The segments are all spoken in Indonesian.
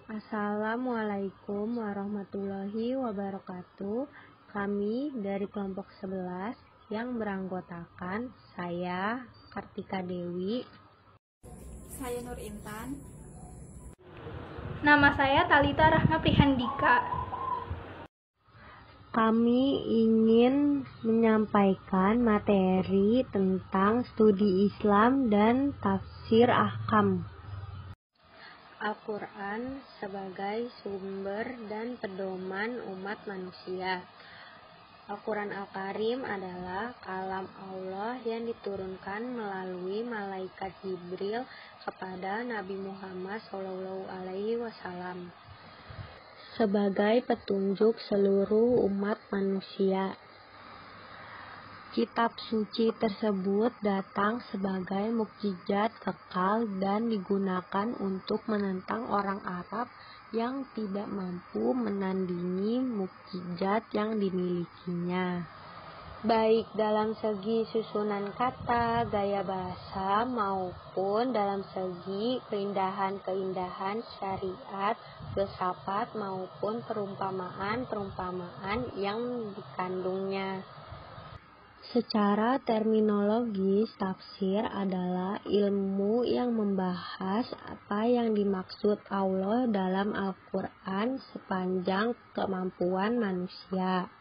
Assalamualaikum warahmatullahi wabarakatuh. Kami dari kelompok 11 yang beranggotakan saya, Kartika Dewi. Saya Nur Intan. Nama saya Talita Rahma Prihandika. Kami ingin menyampaikan materi tentang studi Islam dan tafsir ahkam. Al-Quran sebagai sumber dan pedoman umat manusia. Al-Quran Al-Karim adalah kalam Allah yang diturunkan melalui malaikat Jibril kepada Nabi Muhammad SAW sebagai petunjuk seluruh umat manusia. Kitab suci tersebut datang sebagai mukjizat kekal dan digunakan untuk menentang orang Arab yang tidak mampu menandingi mukjizat yang dimilikinya, baik dalam segi susunan kata, gaya bahasa, maupun dalam segi keindahan-keindahan syariat, filsafat, maupun perumpamaan-perumpamaan yang dikandungnya. Secara terminologis, tafsir adalah ilmu yang membahas apa yang dimaksud Allah dalam Al-Quran sepanjang kemampuan manusia.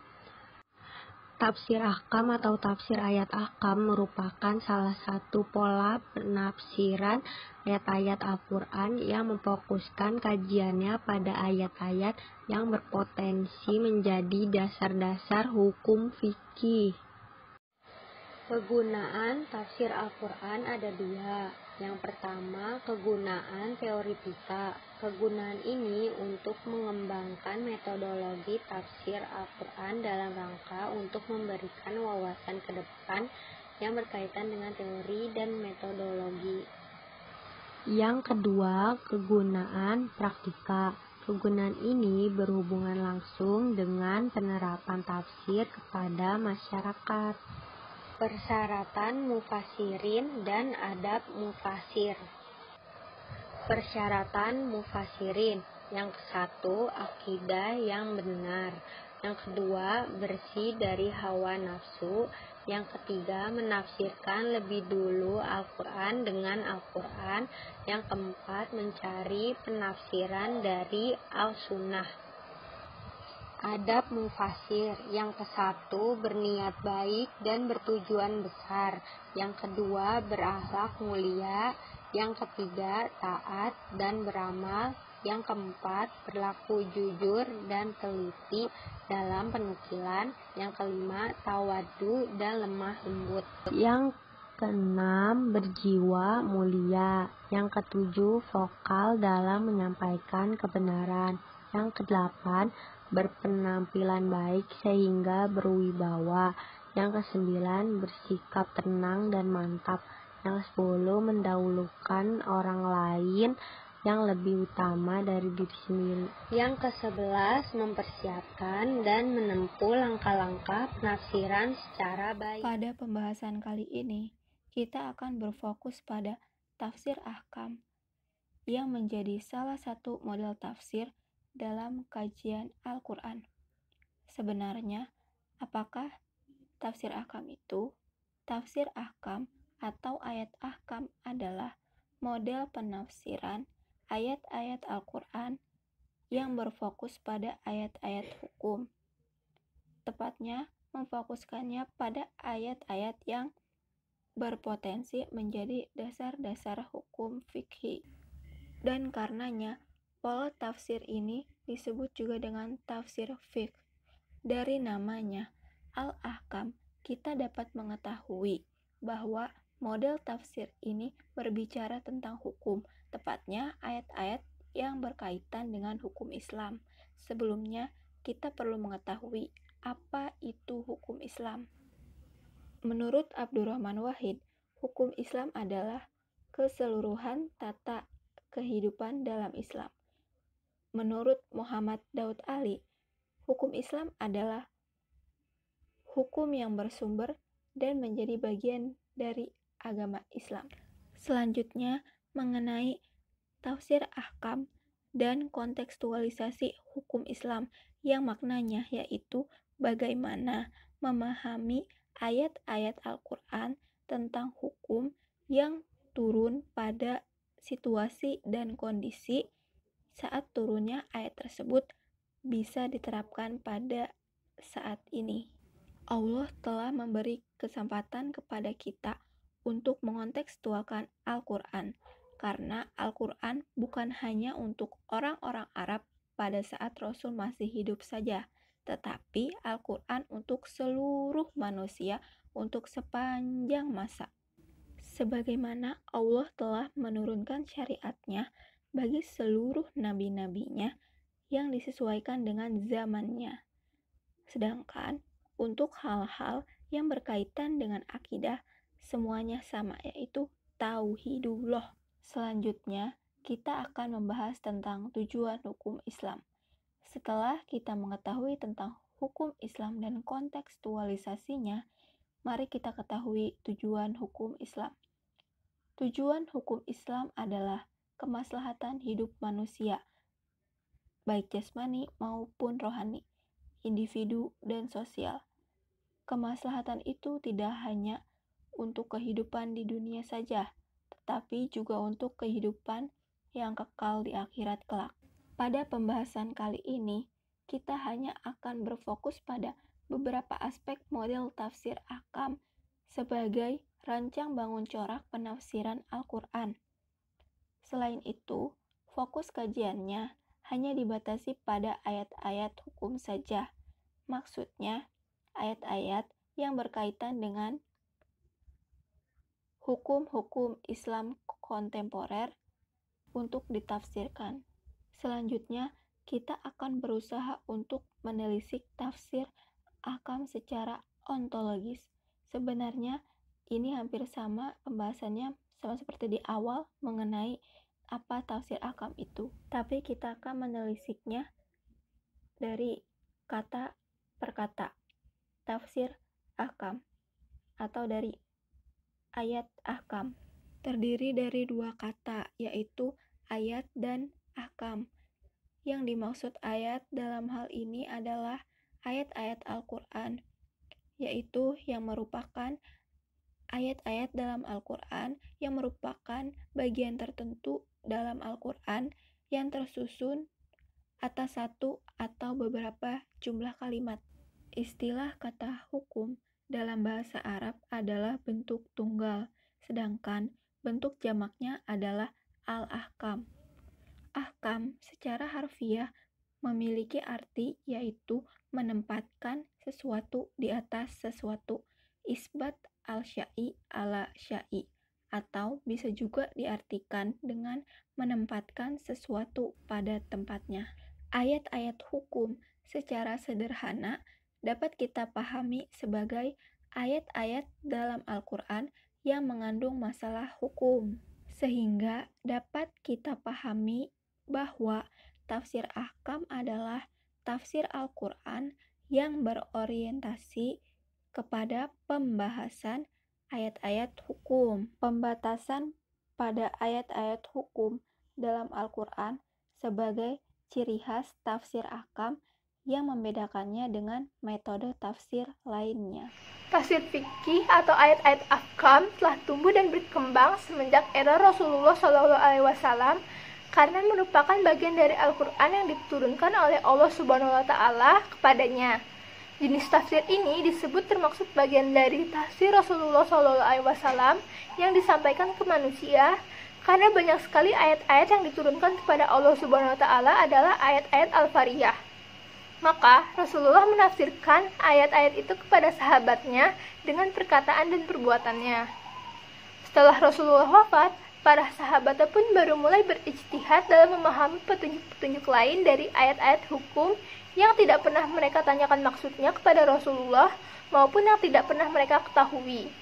Tafsir ahkam atau tafsir ayat ahkam merupakan salah satu pola penafsiran ayat-ayat Al-Quran yang memfokuskan kajiannya pada ayat-ayat yang berpotensi menjadi dasar-dasar hukum fikih. Kegunaan tafsir Al-Quran ada dua. Yang pertama, kegunaan teoritika. Kegunaan ini untuk mengembangkan metodologi tafsir Al-Quran dalam rangka untuk memberikan wawasan ke depan yang berkaitan dengan teori dan metodologi. Yang kedua, kegunaan praktika. Kegunaan ini berhubungan langsung dengan penerapan tafsir kepada masyarakat. Persyaratan mufasirin dan adab mufasir. Persyaratan mufasirin. Yang satu, akidah yang benar. Yang kedua, bersih dari hawa nafsu. Yang ketiga, menafsirkan lebih dulu Al-Quran dengan Al-Quran. Yang keempat, mencari penafsiran dari Al-Sunnah. Adab mufasir. Yang kesatu, berniat baik dan bertujuan besar. Yang kedua, berakhlak mulia. Yang ketiga, taat dan beramal. Yang keempat, berlaku jujur dan teliti dalam penukilan. Yang kelima, tawadu dan lemah lembut. Yang keenam, berjiwa mulia. Yang ketujuh, vokal dalam menyampaikan kebenaran. Yang kedelapan, berpenampilan baik sehingga berwibawa. Yang kesembilan, bersikap tenang dan mantap. Yang 10, mendahulukan orang lain yang lebih utama dari diri sendiri. Yang ke-11, mempersiapkan dan menempuh langkah-langkah penafsiran secara baik. Pada pembahasan kali ini, kita akan berfokus pada tafsir ahkam yang menjadi salah satu model tafsir dalam kajian Al-Quran. Sebenarnya, apakah tafsir ahkam itu? Tafsir ahkam atau ayat ahkam adalah model penafsiran ayat-ayat Al-Quran yang berfokus pada ayat-ayat hukum. Tepatnya, memfokuskannya pada ayat-ayat yang berpotensi menjadi dasar-dasar hukum fikih. Dan karenanya, pola tafsir ini disebut juga dengan tafsir fiqh. Dari namanya, Al-Ahkam, kita dapat mengetahui bahwa model tafsir ini berbicara tentang hukum, tepatnya ayat-ayat yang berkaitan dengan hukum Islam. Sebelumnya, kita perlu mengetahui apa itu hukum Islam. Menurut Abdurrahman Wahid, hukum Islam adalah keseluruhan tata kehidupan dalam Islam. Menurut Muhammad Daud Ali, hukum Islam adalah hukum yang bersumber dan menjadi bagian dari agama Islam. Selanjutnya, mengenai tafsir ahkam dan kontekstualisasi hukum Islam yang maknanya yaitu bagaimana memahami ayat-ayat Al-Quran tentang hukum yang turun pada situasi dan kondisi saat turunnya ayat tersebut bisa diterapkan pada saat ini. Allah telah memberi kesempatan kepada kita untuk mengontekstualkan Al-Quran, karena Al-Quran bukan hanya untuk orang-orang Arab pada saat Rasul masih hidup saja, tetapi Al-Quran untuk seluruh manusia untuk sepanjang masa. Sebagaimana Allah telah menurunkan syariatnya bagi seluruh nabi-nabinya yang disesuaikan dengan zamannya. Sedangkan untuk hal-hal yang berkaitan dengan akidah, semuanya sama, yaitu tauhidullah. Selanjutnya, kita akan membahas tentang tujuan hukum Islam. Setelah kita mengetahui tentang hukum Islam dan kontekstualisasinya, mari kita ketahui tujuan hukum Islam. Tujuan hukum Islam adalah kemaslahatan hidup manusia, baik jasmani maupun rohani, individu dan sosial. Kemaslahatan itu tidak hanya untuk kehidupan di dunia saja, tetapi juga untuk kehidupan yang kekal di akhirat kelak. Pada pembahasan kali ini, kita hanya akan berfokus pada beberapa aspek model tafsir ahkam sebagai rancang bangun corak penafsiran Al-Quran. Selain itu, fokus kajiannya hanya dibatasi pada ayat-ayat hukum saja. Maksudnya, ayat-ayat yang berkaitan dengan hukum-hukum Islam kontemporer untuk ditafsirkan. Selanjutnya, kita akan berusaha untuk menelisik tafsir ahkam secara ontologis. Sebenarnya, ini hampir sama pembahasannya sama seperti di awal mengenai apa tafsir ahkam itu. Tapi kita akan menelisiknya dari kata per kata. Tafsir ahkam atau dari ayat ahkam terdiri dari dua kata, yaitu ayat dan ahkam. Yang dimaksud ayat dalam hal ini adalah ayat-ayat Al-Quran, yaitu yang merupakan ayat-ayat dalam Al-Quran yang merupakan bagian tertentu dalam Al-Quran yang tersusun atas satu atau beberapa jumlah kalimat. Istilah kata hukum dalam bahasa Arab adalah bentuk tunggal, sedangkan bentuk jamaknya adalah al-ahkam. Ahkam secara harfiah memiliki arti yaitu menempatkan sesuatu di atas sesuatu, isbat al-syai ala syai, atau bisa juga diartikan dengan menempatkan sesuatu pada tempatnya. Ayat-ayat hukum secara sederhana dapat kita pahami sebagai ayat-ayat dalam Al-Quran yang mengandung masalah hukum, sehingga dapat kita pahami bahwa tafsir ahkam adalah tafsir Al-Quran yang berorientasi kepada pembahasan ayat-ayat hukum. Pembatasan pada ayat-ayat hukum dalam Al-Quran sebagai ciri khas tafsir ahkam yang membedakannya dengan metode tafsir lainnya. Tafsir fikih atau ayat-ayat ahkam telah tumbuh dan berkembang semenjak era Rasulullah SAW karena merupakan bagian dari Al-Quran yang diturunkan oleh Allah Subhanahu wa Ta'ala kepadanya. Jenis tafsir ini disebut termaksud bagian dari tafsir Rasulullah SAW yang disampaikan ke manusia, karena banyak sekali ayat-ayat yang diturunkan kepada Allah Subhanahu wa Ta'ala adalah ayat-ayat Al-Fariyah. Maka Rasulullah menafsirkan ayat-ayat itu kepada sahabatnya dengan perkataan dan perbuatannya. Setelah Rasulullah wafat, para sahabat pun baru mulai berijtihad dalam memahami petunjuk-petunjuk lain dari ayat-ayat hukum yang tidak pernah mereka tanyakan maksudnya kepada Rasulullah maupun yang tidak pernah mereka ketahui.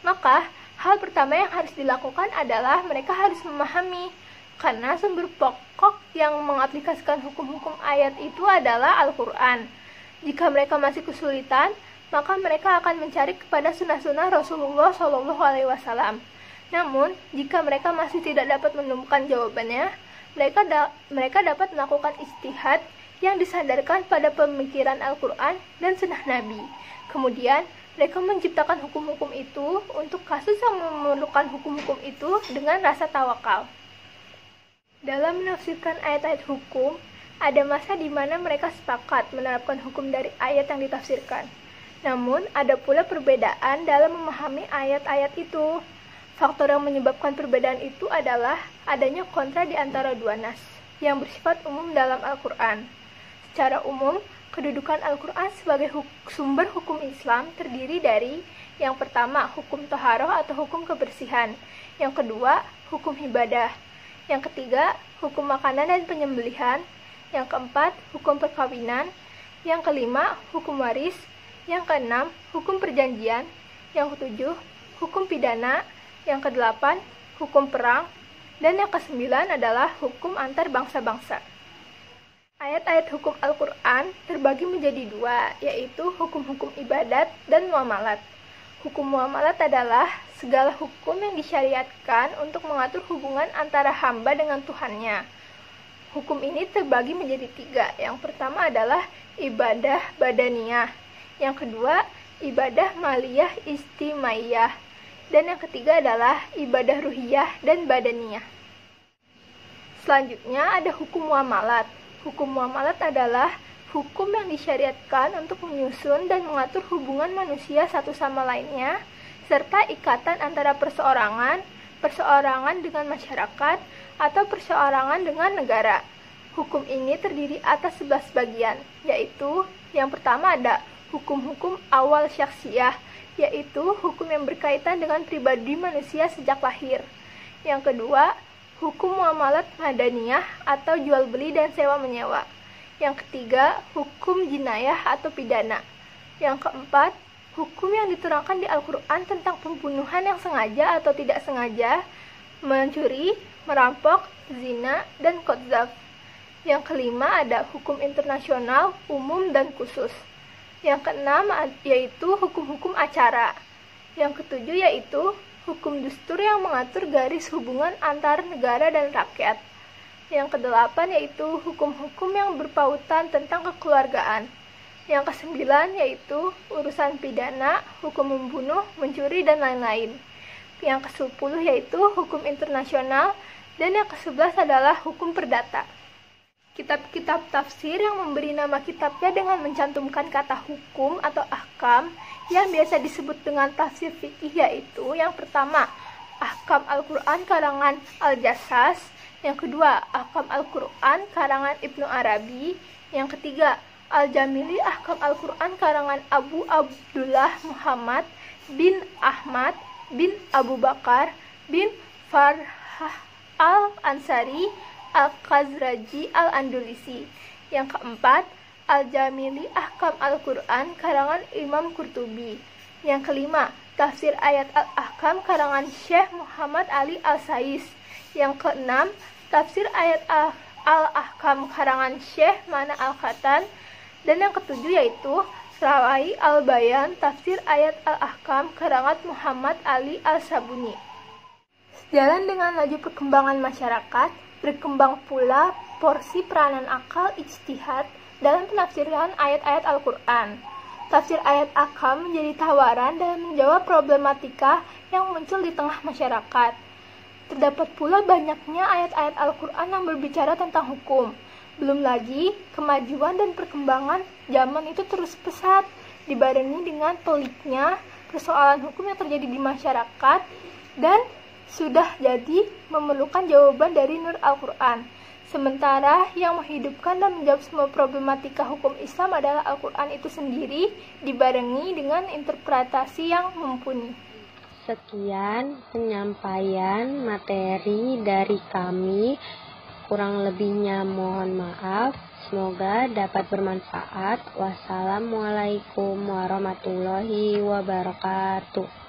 Maka, hal pertama yang harus dilakukan adalah mereka harus memahami, karena sumber pokok yang mengaplikasikan hukum-hukum ayat itu adalah Al-Quran. Jika mereka masih kesulitan, maka mereka akan mencari kepada sunnah-sunnah Rasulullah SAW. Namun, jika mereka masih tidak dapat menemukan jawabannya, mereka dapat melakukan ijtihad yang disandarkan pada pemikiran Al-Quran dan Sunnah Nabi. Kemudian, mereka menciptakan hukum-hukum itu untuk kasus yang memerlukan hukum-hukum itu dengan rasa tawakal. Dalam menafsirkan ayat-ayat hukum, ada masa di mana mereka sepakat menerapkan hukum dari ayat yang ditafsirkan. Namun, ada pula perbedaan dalam memahami ayat-ayat itu. Faktor yang menyebabkan perbedaan itu adalah adanya kontra di antara dua nas yang bersifat umum dalam Al-Quran. Secara umum, kedudukan Al-Quran sebagai sumber hukum Islam terdiri dari yang pertama, hukum toharoh atau hukum kebersihan. Yang kedua, hukum ibadah. Yang ketiga, hukum makanan dan penyembelihan. Yang keempat, hukum perkawinan. Yang kelima, hukum waris. Yang keenam, hukum perjanjian. Yang ketujuh, hukum pidana. Yang kedelapan, hukum perang. Dan yang kesembilan adalah hukum antar bangsa-bangsa. Ayat-ayat hukum Al-Quran terbagi menjadi dua, yaitu hukum-hukum ibadat dan muamalat. Hukum muamalat adalah segala hukum yang disyariatkan untuk mengatur hubungan antara hamba dengan Tuhannya. Hukum ini terbagi menjadi tiga. Yang pertama adalah ibadah badaniyah. Yang kedua, ibadah maliyah istimaiyah. Dan yang ketiga adalah ibadah ruhiyah dan badaniyah. Selanjutnya ada hukum muamalat. Hukum muamalat adalah hukum yang disyariatkan untuk menyusun dan mengatur hubungan manusia satu sama lainnya, serta ikatan antara perseorangan dengan masyarakat, atau perseorangan dengan negara. Hukum ini terdiri atas 11 bagian, yaitu yang pertama ada hukum-hukum awal syakhsiyah, yaitu hukum yang berkaitan dengan pribadi manusia sejak lahir. Yang kedua, hukum muamalat madaniyah atau jual beli dan sewa menyewa. Yang ketiga, hukum jinayah atau pidana. Yang keempat, hukum yang diterangkan di Al-Quran tentang pembunuhan yang sengaja atau tidak sengaja, mencuri, merampok, zina, dan qadzaf. Yang kelima ada hukum internasional, umum, dan khusus. Yang keenam yaitu hukum-hukum acara. Yang ketujuh yaitu hukum dustur yang mengatur garis hubungan antar negara dan rakyat. Yang kedelapan yaitu hukum-hukum yang berpautan tentang kekeluargaan. Yang kesembilan yaitu urusan pidana, hukum membunuh, mencuri, dan lain-lain. Yang ke-10 yaitu hukum internasional, dan yang ke-11 adalah hukum perdata. Kitab-kitab tafsir yang memberi nama kitabnya dengan mencantumkan kata hukum atau ahkam yang biasa disebut dengan tafsir fikih, yaitu yang pertama, Ahkam Al-Quran karangan Al-Jassas. Yang kedua, Ahkam Al-Quran karangan Ibnu Arabi. Yang ketiga, Al-Jamili Ahkam Al-Quran karangan Abu Abdullah Muhammad bin Ahmad bin Abu Bakar bin Farhah Al-Ansari Al-Khazraji Al-Andalusi. Yang keempat, Al-Jamili Ahkam Al-Quran karangan Imam Qurtubi. Yang kelima, Tafsir Ayat Al-Ahkam karangan Syekh Muhammad Ali Al-Sais. Yang keenam, Tafsir Ayat Al-Ahkam karangan Syekh Mana Al-Khatan. Dan yang ketujuh yaitu Rawai Al-Bayan Tafsir Ayat Al-Ahkam karangan Muhammad Ali Al-Sabuni. Sejalan dengan laju perkembangan masyarakat, berkembang pula porsi peranan akal ijtihad dalam penafsiran ayat-ayat Al-Quran. Tafsir ayat ahkam menjadi tawaran dalam menjawab problematika yang muncul di tengah masyarakat. Terdapat pula banyaknya ayat-ayat Al-Quran yang berbicara tentang hukum. Belum lagi, kemajuan dan perkembangan zaman itu terus pesat, dibarengi dengan peliknya persoalan hukum yang terjadi di masyarakat, dan sudah jadi memerlukan jawaban dari Nur Al-Quran. Sementara yang menghidupkan dan menjawab semua problematika hukum Islam adalah Al-Quran itu sendiri, dibarengi dengan interpretasi yang mumpuni. Sekian penyampaian materi dari kami. Kurang lebihnya mohon maaf. Semoga dapat bermanfaat. Wassalamualaikum warahmatullahi wabarakatuh.